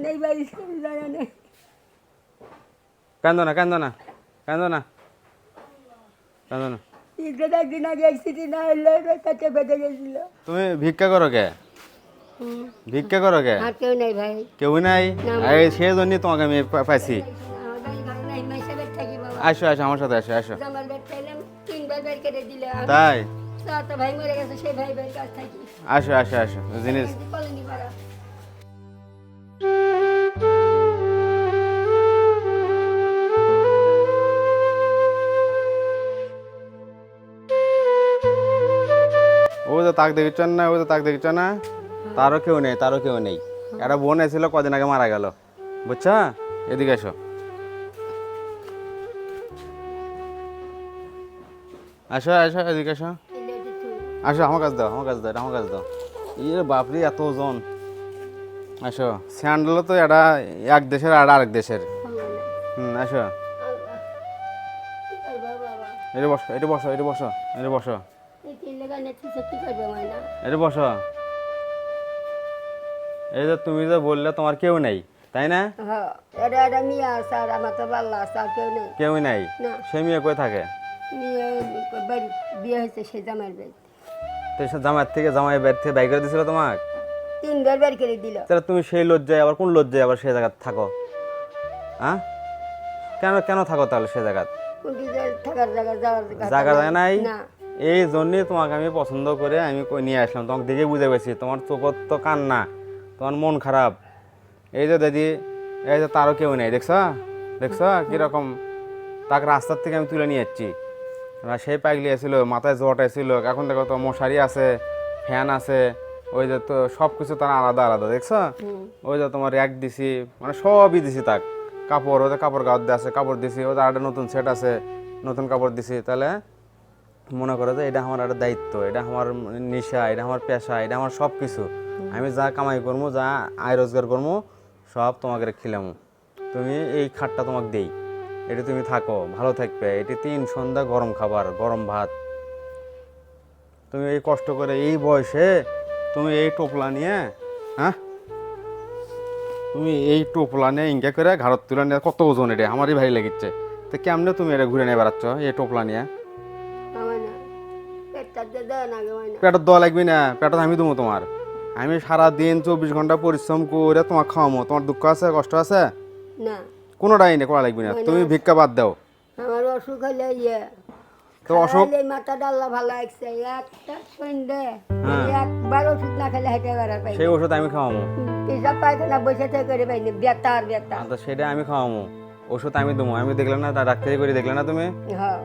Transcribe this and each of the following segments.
নেই বাড়ি জায়গা নেই। কান্দো না কান্দো না কান্দো না কান্দো না। ঈদের একদিন আগে অ্যাক্সিডেন্ট না হলে কাছে বেঁধে গেছিল। তুমি ভিক্ষা করো কে? ভিক্ষা করো কে? আর কেউ নেই ভাই। কেউ নাই? এই সেই জন্যই তোমাকে আমি পাইছি। আমার বাড়ি ঘর নাই, মাইসা বেড থাকি বাবা। আসো আসো আমার সাথে আসো আসো। জামার বেড খাইলাম, 3 বার বের কেটে দিলে। তাই? তো ভাই মরে গেছে, সেই ভাই বের কাছ থাকি। আসো আসো আসো জিনিস। কলোনি পাড়া। ওই তো তাক দেখছেন না, ওই তো তাক দেখছেন না, তারও কেউ নেই, তারও কেউ নেই। একটা বোন এসেছিল কদিন আগে মারা গেল, বুঝছা? এদিকে এসো। আসো আসো এদিকে এসো। আসো আমার কাছে দাও, আমার কাছে দাও, আমার কাছে দাও। ইয়ে বাপরে এত ওজন। আসো, স্যান্ডেলও তো এটা এক দেশের আর আরেক দেশের। আসো এটা বসো, এটা বসো, এটা বসো, এটা বসো, এটা বসো। এই যে তুমি যে বললে তোমার কেউ নেই, তাই না? কেউ নাই? সে মেয়ে কই থাকে? বিয়ে হয়েছে সে জামাইয়ের বাড়ি। তো সে জামাইয়ের থেকে জামাই বাড়ি থেকে বাইক করে দিছিল তোমার? 3 বার বের করে দিল। তাহলে তুমি সেই লজ্জায় আবার কোন লজ্জায় আবার সেই জায়গায় থাকো? হ্যাঁ, কেন কেন থাকো তাহলে সে জায়গায়? থাকার জায়গা নাই? না। এই জন্যই তোমাকে আমি পছন্দ করে আমি নিয়ে আসলাম। তোমাকে দেখে বুঝে গেছি তোমার চোখত তো কান্না, তোমার মন খারাপ। এই যে দিদি, এই যে তারও কেউ নেই, দেখছ দেখছ কিরকম? তাকে রাস্তার থেকে আমি তুলে নিয়ে যাচ্ছি। সেই পাগলি এসেছিল, মাথায় জ্বর এসেছিল, এখন দেখো তো মশারি আছে, ফ্যান আছে, ওই যে তো সব কিছু তার আলাদা আলাদা, দেখছ? ওই যে তোমার র্যাক দিছি, মানে সবই দিছি তাক। কাপড়, ওদের কাপড় গাঁত দিয়ে আছে, কাপড় দিছি, ওদের একটা নতুন সেট আছে, নতুন কাপড় দিছি। তাহলে মনে করো যে এটা আমার একটা দায়িত্ব, এটা আমার নেশা, এটা আমার পেশা, এটা আমার সব কিছু। আমি যা কামাই করবো, যা আয় রোজগার করবো, সব তোমাকে খিলামো। তুমি এই খাটটা তোমাকে দেই, এটা তুমি থাকো, ভালো থাকবে। এটি 3 সন্ধ্যা গরম খাবার, গরম ভাত। তুমি এই কষ্ট করে এই বয়সে তুমি এই টোপলা নিয়ে, হ্যাঁ, তুমি এই টোপলা নিয়ে ইঙ্গা করে ঘাড়ত তুলে নিয়ে, কত ওজন এটা আমারই ভারী লেগেছে। তো কেমনে তুমি এটা ঘুরে নিয়ে বেড়াচ্ছ এই টোপলা নিয়ে? পেটের দোয়া লাগবে না, পেটত আমি দেবো তোমার। আমি সারাদিন 24 ঘন্টা পরিশ্রম করে তোমার খাওয়াবো। তোমার দুঃখ আছে, কষ্ট আছে? না, কোনোটাই নেই, করা লাগবে না। তুমি ভিক্ষা বাদ দাও। আমার অসুখ হলে তো অসুখ, মাথাটা আল্লাহ ভালো লাগছে, একটা সন্ধে একবার ওষুধ না খেলে হেঁটে বেড়া পাই। সেই ওষুধ আমি খাওয়াবো। পেশাব পায়খানা বসে থেকে করে পাইনি, ব্যথা আর ব্যথা। তো সেটা আমি খাওয়াবো, ওষুধ আমি দেবো। আমি দেখলাম না, ডাক্তারি করে দেখলে না তুমি? হ্যাঁ,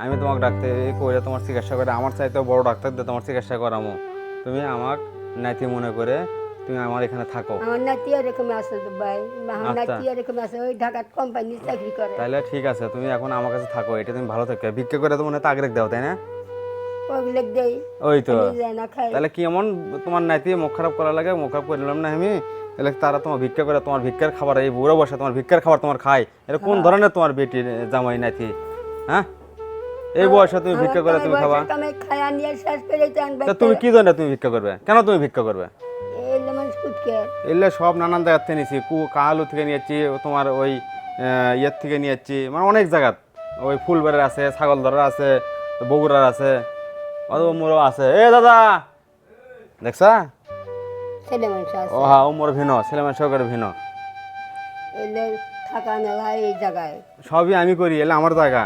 আমি তোমাকে ডাক্তারি করে তোমার চিকিৎসা করে, আমার চাইতেও বড় ডাক্তার দিয়ে তোমার চিকিৎসা করামো। তুমি আমার নাতি মনে করে তুমি আমার এখানে থাকো। আমার নাতি এরকম আছে তো ভাই, আমার নাতি এরকম আছে, ওই ঢাকার কোম্পানির চাকরি করে। তাহলে ঠিক আছে, তুমি এখন আমার কাছে থাকো, এটা তুমি ভালো থাকো। ভিক্ষা করে তো মনে হয় তাগরেক দাও, তাই না? ওগুলো দেই, ওই তো। না খাই। তাহলে কি এমন তোমার নাতি মুখ খারাপ করা লাগে? মুখ খারাপ করে নিলাম না আমি? তাহলে তারা তোমার ভিক্ষা করে, তোমার ভিক্ষার খাবার, এই বুড়ো বসে তোমার ভিক্ষার খাবার তোমার খায়। এটা কোন ধরনের তোমার বেটি জামাই নাতি? হ্যাঁ, এই বয়সে তুমি ভিক্ষা করে তুমি খাবা? তা তুমি কি জন্য তুমি ভিক্ষা করবে? কেন তুমি ভিক্ষা করবে? এলে সব নানান জায়গার থেকে নিয়েছি, কালু থেকে নিয়েছি, তোমার ওই ইয়ের থেকে নিয়েছি, মানে অনেক জায়গার। ওই ফুলবাড়ির আছে, ছাগলদরার আছে, বগুড়ার আছে, মোরও আছে। এ দাদা দেখছা? ও হ্যাঁ, ও মোর ভিন্ন, ছেলে মানুষ করে ভিন্ন। সবই আমি করি, এলে আমার জায়গা,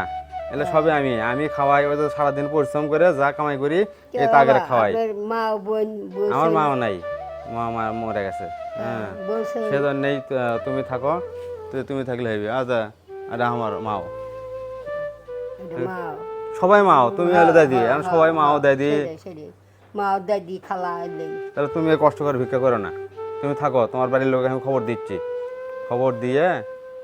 এলে সবই আমি খাওয়াই। ওই তো সারাদিন পরিশ্রম করে যা কামাই করি এই তাগের খাওয়াই। আমার মাও নাই, মা মরে গেছে। হ্যাঁ, সেজন্যই তুমি থাকো, তুমি থাকলে হইবে। আচ্ছা, এটা আমার মাও, সবাই মাও। তুমি হলে দাদি, সবাই মাও দাদি, দাদি খালা। তাহলে তুমি কষ্ট করে ভিক্ষা করো না, তুমি থাকো। তোমার বাড়ির লোক আমি খবর দিচ্ছি, খবর দিয়ে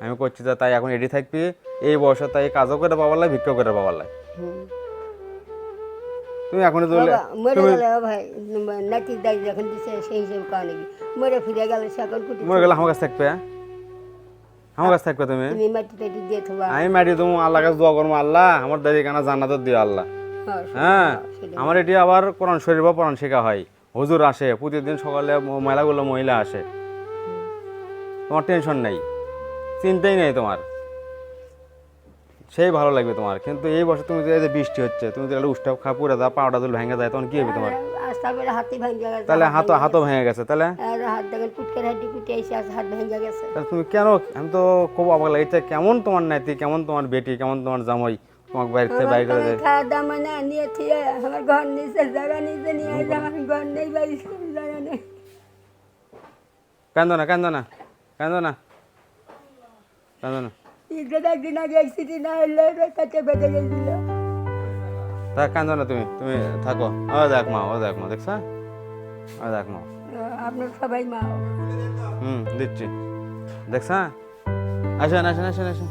আমি করছি যে তাই এখন এডি থাকবি। এই বয়সে তাই কাজও করে পাবার লাই, ভিক্ষা করে পাবার লাই। তুমি এখন মরে গেলে আমার কাছে থাকবে, আমার কাছে থাকবে তুমি। আমি মাটি দেবো, আল্লাহ কাছে দোয়া করবো, আল্লাহ আমার দাদি কানা জান্নাত দিও আল্লাহ। হ্যাঁ, আমার এটি আবার কোরআন শরীফ বা কোরআন শেখা হয়। হুজুর আসে প্রতিদিন সকালে, মেলাগুলো মহিলা আসে। তোমার টেনশন নেই, চিন্তাই নেই তোমার, সেই ভালো লাগবে তোমার। কিন্তু এই বছর তুমি যে এই যে বৃষ্টি হচ্ছে, তুমি যদি উষ্টা খা পুরে দাও, পাউডার দুল ভেঙে যায়, তখন কি হবে তোমার? আস্তে করে হাতি ভেঙে গেছে, তাহলে হাতও ভেঙে গেছে, তাহলে হাত দেখেন কুটকের হাড্ডি কুটে এসে হাত ভেঙে গেছে। তাহলে তুমি কেন, আমি তো খুব অবাক লাগছে, কেমন তোমার নাতি, কেমন তোমার বেটি, কেমন তোমার জামাই তোমাকে বাইরে থেকে বাইরে করে দেয়। খাওয়া দাওয়া মানে নিয়ে থিয়ে আমার ঘর নিচে জায়গা নিচে নিয়ে আসে, আমি ঘর নেই বাড়ি জায়গা নেই। কান্দো না, কান্দো না, কান্দো না, কান্দো না, ঈদের একদিন আগে অ্যাক্সিডেন্ট না হলে কাছে বেঁধে গেছিল। তা কান্দো না, তুমি তুমি থাকো। ও দেখ মা, ও দেখ মা, দেখছ, ও দেখ মা, আপনার সবাই মা। দিচ্ছি, দেখছ, আসেন আসেন আসেন আসেন।